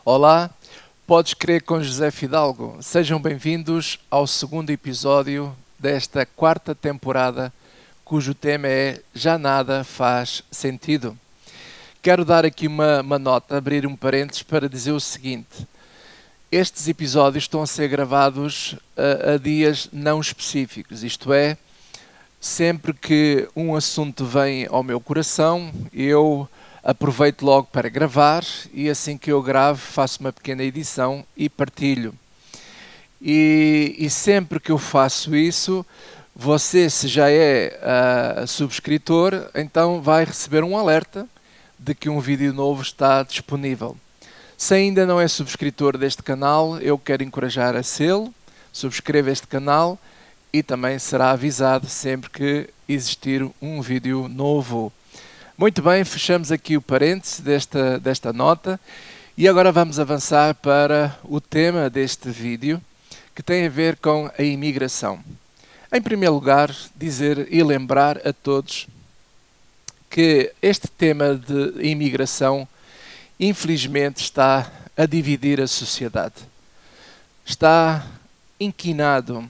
Olá, podes crer com José Fidalgo. Sejam bem-vindos ao segundo episódio desta quarta temporada, cujo tema é Já Nada Faz Sentido. Quero dar aqui uma nota, abrir um parênteses para dizer o seguinte. Estes episódios estão a ser gravados a dias não específicos, isto é, sempre que um assunto vem ao meu coração, eu aproveito logo para gravar e assim que eu gravo faço uma pequena edição e partilho. E sempre que eu faço isso, você, se já é subscritor, então vai receber um alerta de que um vídeo novo está disponível. Se ainda não é subscritor deste canal, eu quero encorajar a sê-lo, subscreva este canal e também será avisado sempre que existir um vídeo novo. Muito bem, fechamos aqui o parêntese desta nota e agora vamos avançar para o tema deste vídeo, que tem a ver com a imigração. Em primeiro lugar, dizer e lembrar a todos que este tema de imigração, infelizmente, está a dividir a sociedade. Está inquinado.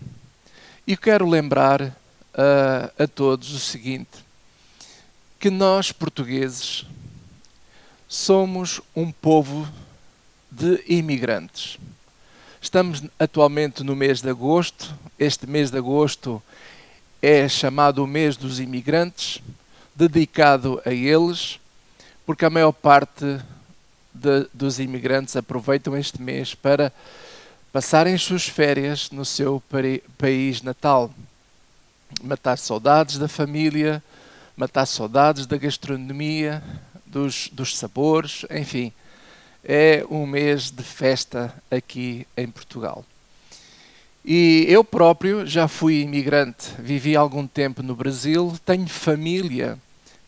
E quero lembrar a todos o seguinte, que nós, portugueses, somos um povo de imigrantes. Estamos atualmente no mês de agosto. Este mês de agosto é chamado o mês dos imigrantes, dedicado a eles, porque a maior parte dos imigrantes aproveitam este mês para passarem as suas férias no seu país natal. Matar saudades da família, matar saudades da gastronomia, dos sabores, enfim. É um mês de festa aqui em Portugal. E eu próprio já fui imigrante, vivi algum tempo no Brasil, tenho família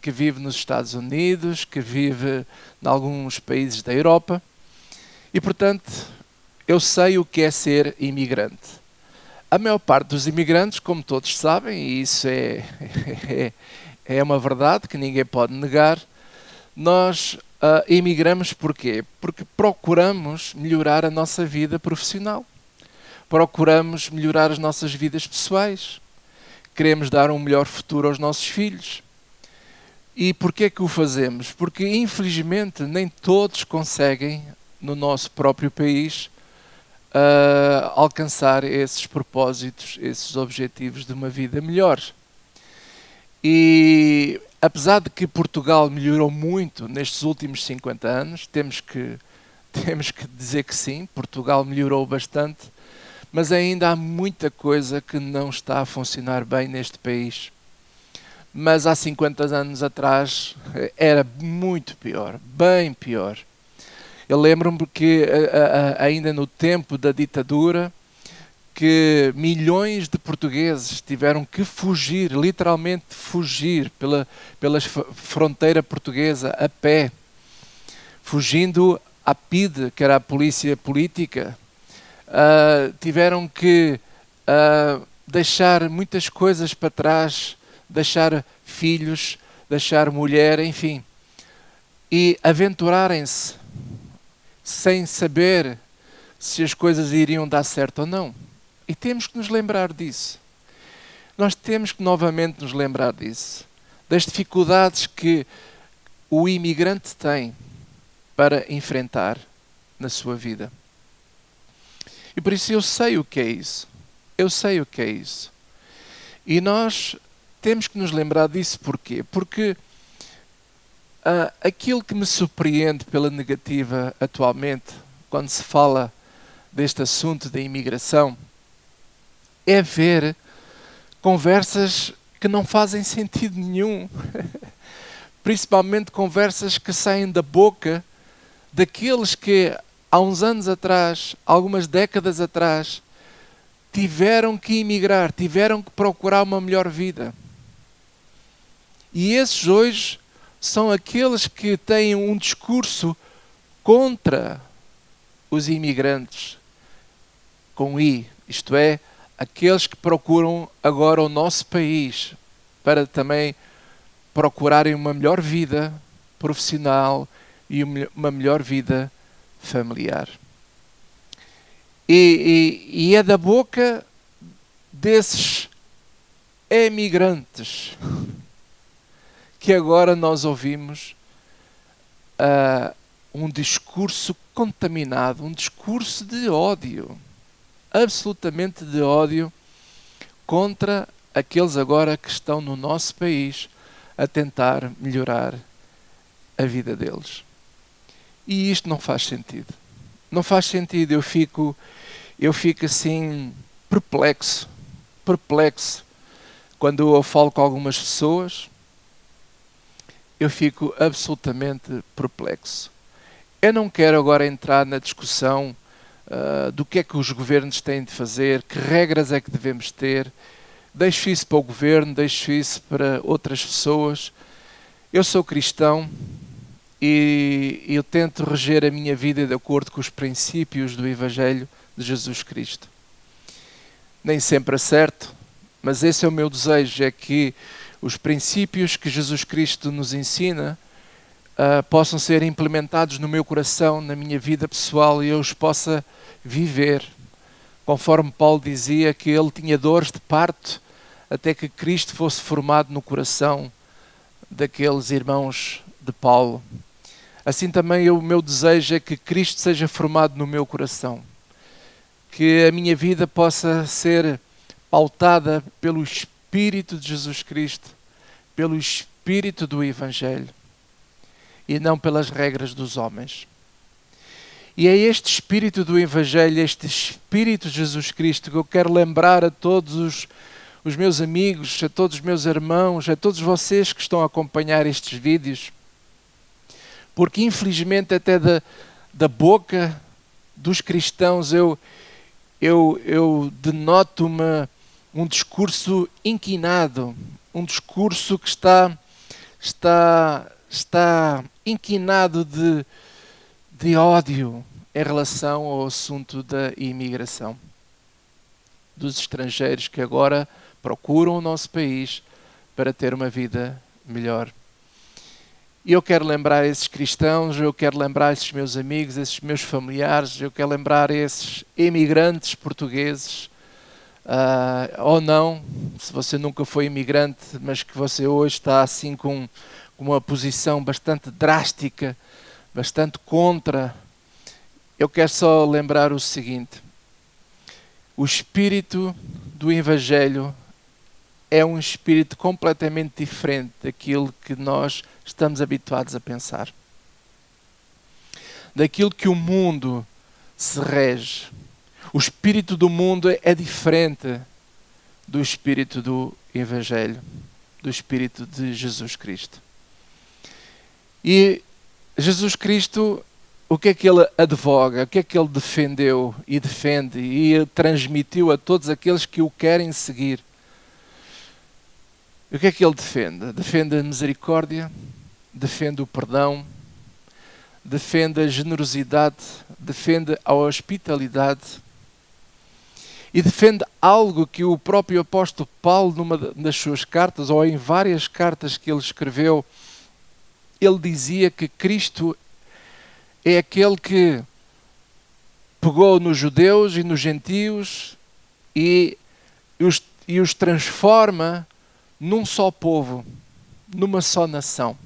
que vive nos Estados Unidos, que vive em alguns países da Europa, e portanto eu sei o que é ser imigrante. A maior parte dos imigrantes, como todos sabem, e isso é uma verdade que ninguém pode negar, nós imigramos porquê? Porque procuramos melhorar a nossa vida profissional. Procuramos melhorar as nossas vidas pessoais. Queremos dar um melhor futuro aos nossos filhos. E porquê que o fazemos? Porque, infelizmente, nem todos conseguem, no nosso próprio país, alcançar esses propósitos, esses objetivos de uma vida melhor. E apesar de que Portugal melhorou muito nestes últimos 50 anos, temos que dizer que sim, Portugal melhorou bastante, mas ainda há muita coisa que não está a funcionar bem neste país. Mas há 50 anos atrás era muito pior, bem pior. Eu lembro-me que ainda no tempo da ditadura, que milhões de portugueses tiveram que fugir, literalmente fugir pela fronteira portuguesa a pé, fugindo à PIDE, que era a polícia política. Tiveram que deixar muitas coisas para trás, deixar filhos, deixar mulher, enfim, e aventurarem-se sem saber se as coisas iriam dar certo ou não. E temos que nos lembrar disso. Nós temos que novamente nos lembrar disso. Das dificuldades que o imigrante tem para enfrentar na sua vida. E por isso eu sei o que é isso. Eu sei o que é isso. E nós temos que nos lembrar disso porquê? Porque aquilo que me surpreende pela negativa atualmente, quando se fala deste assunto da imigração, é ver conversas que não fazem sentido nenhum. Principalmente conversas que saem da boca daqueles que há uns anos atrás, algumas décadas atrás, tiveram que emigrar, tiveram que procurar uma melhor vida. E esses hoje são aqueles que têm um discurso contra os imigrantes, com I, isto é, aqueles que procuram agora o nosso país para também procurarem uma melhor vida profissional e uma melhor vida familiar. E é da boca desses emigrantes que agora nós ouvimos um discurso contaminado, um discurso de ódio, absolutamente de ódio, contra aqueles agora que estão no nosso país a tentar melhorar a vida deles. E isto não faz sentido. Não faz sentido. Eu fico assim perplexo. Quando eu falo com algumas pessoas, eu fico absolutamente perplexo. Eu não quero agora entrar na discussão do que é que os governos têm de fazer, que regras é que devemos ter. Deixo isso para o governo, deixo isso para outras pessoas. Eu sou cristão e eu tento reger a minha vida de acordo com os princípios do Evangelho de Jesus Cristo. Nem sempre acerto, mas esse é o meu desejo, é que os princípios que Jesus Cristo nos ensina possam ser implementados no meu coração, na minha vida pessoal, e eu os possa viver. Conforme Paulo dizia que ele tinha dores de parto até que Cristo fosse formado no coração daqueles irmãos de Paulo. Assim também o meu desejo é que Cristo seja formado no meu coração. Que a minha vida possa ser pautada pelo Espírito de Jesus Cristo, pelo Espírito do Evangelho, e não pelas regras dos homens. E é este Espírito do Evangelho, este Espírito de Jesus Cristo que eu quero lembrar a todos os meus amigos, a todos os meus irmãos, a todos vocês que estão a acompanhar estes vídeos, porque infelizmente até da boca dos cristãos eu denoto um discurso inquinado, um discurso que está inquinado de ódio em relação ao assunto da imigração, dos estrangeiros que agora procuram o nosso país para ter uma vida melhor. E eu quero lembrar esses cristãos, eu quero lembrar esses meus amigos, esses meus familiares, eu quero lembrar esses imigrantes portugueses, ou não, se você nunca foi imigrante, mas que você hoje está assim com uma posição bastante drástica, bastante contra. Eu quero só lembrar o seguinte: o espírito do Evangelho é um espírito completamente diferente daquilo que nós estamos habituados a pensar, daquilo que o mundo se rege. O espírito do mundo é diferente do espírito do Evangelho, do espírito de Jesus Cristo. E Jesus Cristo, o que é que ele advoga, o que é que ele defendeu e defende e transmitiu a todos aqueles que o querem seguir? O que é que ele defende? Defende a misericórdia, defende o perdão, defende a generosidade, defende a hospitalidade e defende algo que o próprio apóstolo Paulo, numa das suas cartas, ou em várias cartas que ele escreveu, ele dizia que Cristo é aquele que pegou nos judeus e nos gentios e os transforma num só povo, numa só nação.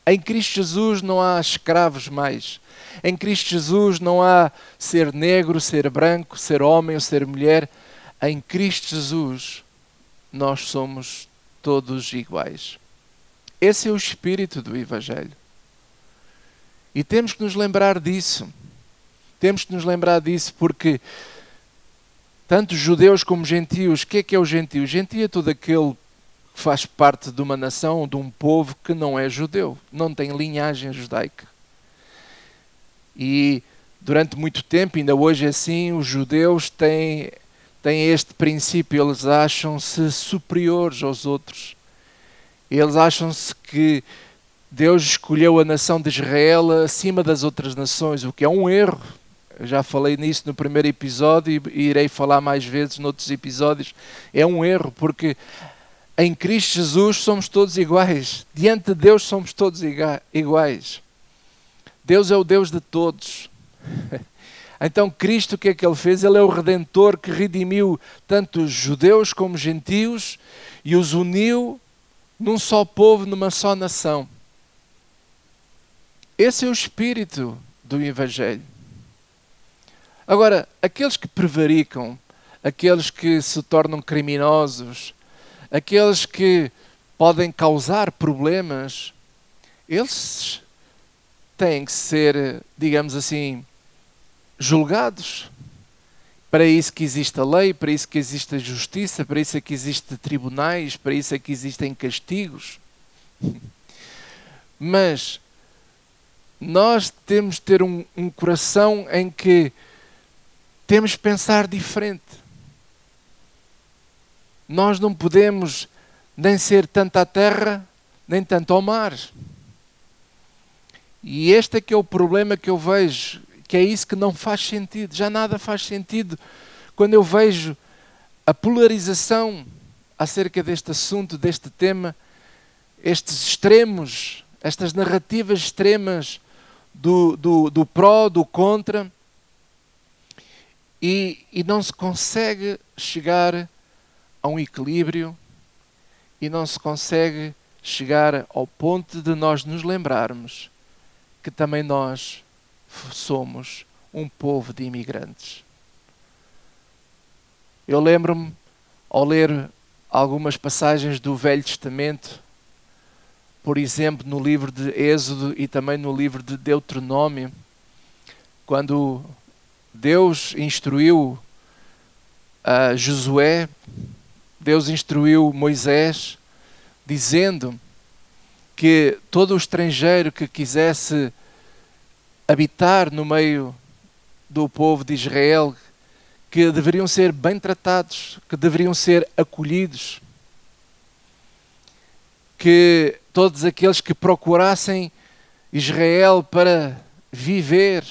Em Cristo Jesus não há escravos mais. Em Cristo Jesus não há ser negro, ser branco, ser homem ou ser mulher. Em Cristo Jesus nós somos todos iguais. Esse é o espírito do Evangelho. E temos que nos lembrar disso. Temos que nos lembrar disso porque tanto judeus como gentios, o que é o gentio? O gentio é todo aquele que faz parte de uma nação, de um povo que não é judeu, não tem linhagem judaica. E durante muito tempo, ainda hoje é assim, os judeus têm este princípio, eles acham-se superiores aos outros. Eles acham-se que Deus escolheu a nação de Israel acima das outras nações, o que é um erro. Eu já falei nisso no primeiro episódio e irei falar mais vezes noutros episódios. É um erro, porque em Cristo Jesus somos todos iguais. Diante de Deus somos todos iguais. Deus é o Deus de todos. Então Cristo, o que é que Ele fez? Ele é o Redentor que redimiu tanto os judeus como os gentios e os uniu num só povo, numa só nação. Esse é o espírito do Evangelho. Agora, aqueles que prevaricam, aqueles que se tornam criminosos, aqueles que podem causar problemas, eles têm que ser, digamos assim, julgados. Para isso que existe a lei, para isso que existe a justiça, para isso é que existem tribunais, para isso é que existem castigos. Mas nós temos de ter um coração em que temos de pensar diferente. Nós não podemos nem ser tanto à terra, nem tanto ao mar. E este é que é o problema que eu vejo, que é isso que não faz sentido. Já nada faz sentido quando eu vejo a polarização acerca deste assunto, deste tema, estes extremos, estas narrativas extremas do pró, do contra, e não se consegue chegar a um equilíbrio e não se consegue chegar ao ponto de nós nos lembrarmos que também nós somos um povo de imigrantes. Eu lembro-me, ao ler algumas passagens do Velho Testamento, por exemplo, no livro de Êxodo e também no livro de Deuteronômio, quando Deus instruiu a Josué, Deus instruiu Moisés, dizendo que todo o estrangeiro que quisesse habitar no meio do povo de Israel, que deveriam ser bem tratados, que deveriam ser acolhidos, que todos aqueles que procurassem Israel para viver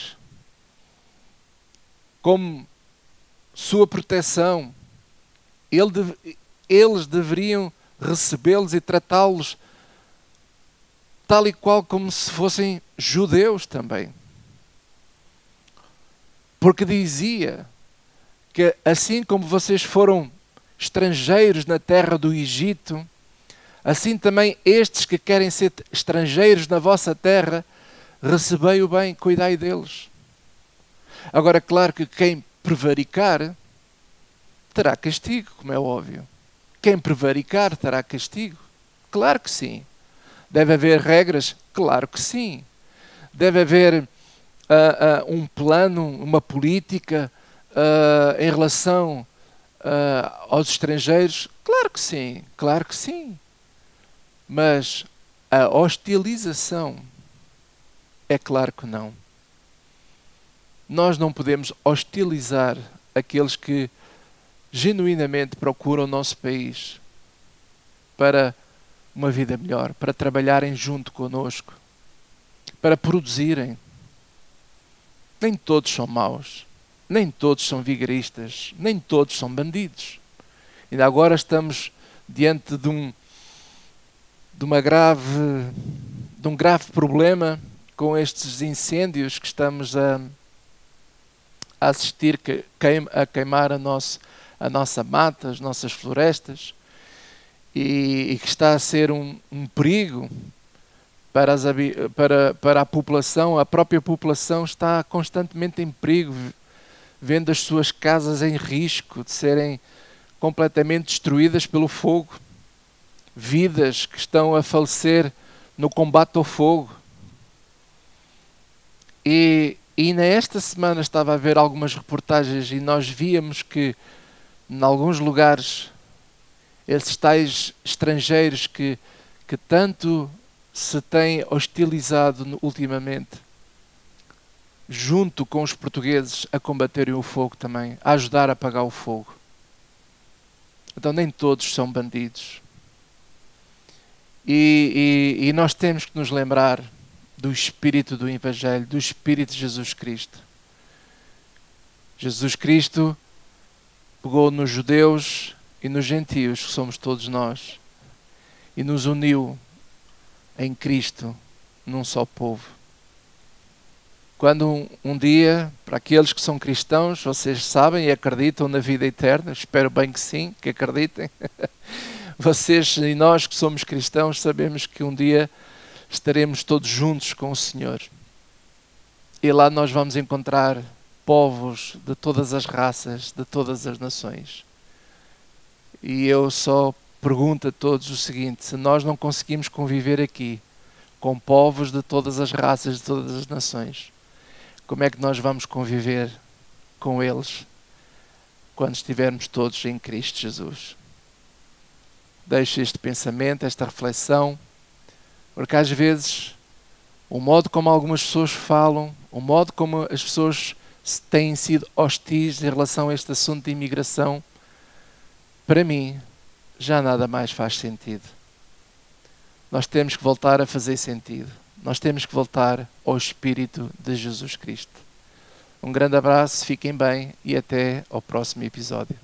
como sua proteção, eles deveriam recebê-los e tratá-los tal e qual como se fossem judeus também. Porque dizia que assim como vocês foram estrangeiros na terra do Egito, assim também estes que querem ser estrangeiros na vossa terra, recebei-o bem, cuidai deles. Agora, claro que quem prevaricar terá castigo, como é óbvio. Quem prevaricar terá castigo? Claro que sim. Deve haver regras? Claro que sim. Deve haver um plano, uma política em relação aos estrangeiros? Claro que sim, claro que sim. Mas a hostilização, é claro que não. Nós não podemos hostilizar aqueles que genuinamente procuram o nosso país para uma vida melhor, para trabalharem junto conosco, para produzirem. Nem todos são maus, nem todos são vigaristas, nem todos são bandidos. Ainda agora estamos diante de um grave problema com estes incêndios que estamos a assistir a queimar a nossa mata, as nossas florestas, e que está a ser um perigo para a população. A própria população está constantemente em perigo, vendo as suas casas em risco de serem completamente destruídas pelo fogo. Vidas que estão a falecer no combate ao fogo. E nesta semana estava a ver algumas reportagens e nós víamos que em alguns lugares esses tais estrangeiros que tanto se têm hostilizado ultimamente, junto com os portugueses, a combaterem o fogo também, a ajudar a apagar o fogo. Então nem todos são bandidos. E nós temos que nos lembrar do Espírito do Evangelho, do Espírito de Jesus Cristo. Jesus Cristo pegou nos judeus e nos gentios, que somos todos nós, e nos uniu em Cristo num só povo. Quando um dia, para aqueles que são cristãos, vocês sabem e acreditam na vida eterna, espero bem que sim, que acreditem. Vocês e nós que somos cristãos sabemos que um dia estaremos todos juntos com o Senhor. E lá nós vamos encontrar povos de todas as raças, de todas as nações. E eu só pergunto a todos o seguinte: se nós não conseguimos conviver aqui com povos de todas as raças, de todas as nações, como é que nós vamos conviver com eles quando estivermos todos em Cristo Jesus? Deixo este pensamento, esta reflexão, porque às vezes o modo como algumas pessoas falam, o modo como as pessoas têm sido hostis em relação a este assunto de imigração, para mim, já nada mais faz sentido. Nós temos que voltar a fazer sentido. Nós temos que voltar ao Espírito de Jesus Cristo. Um grande abraço, fiquem bem e até ao próximo episódio.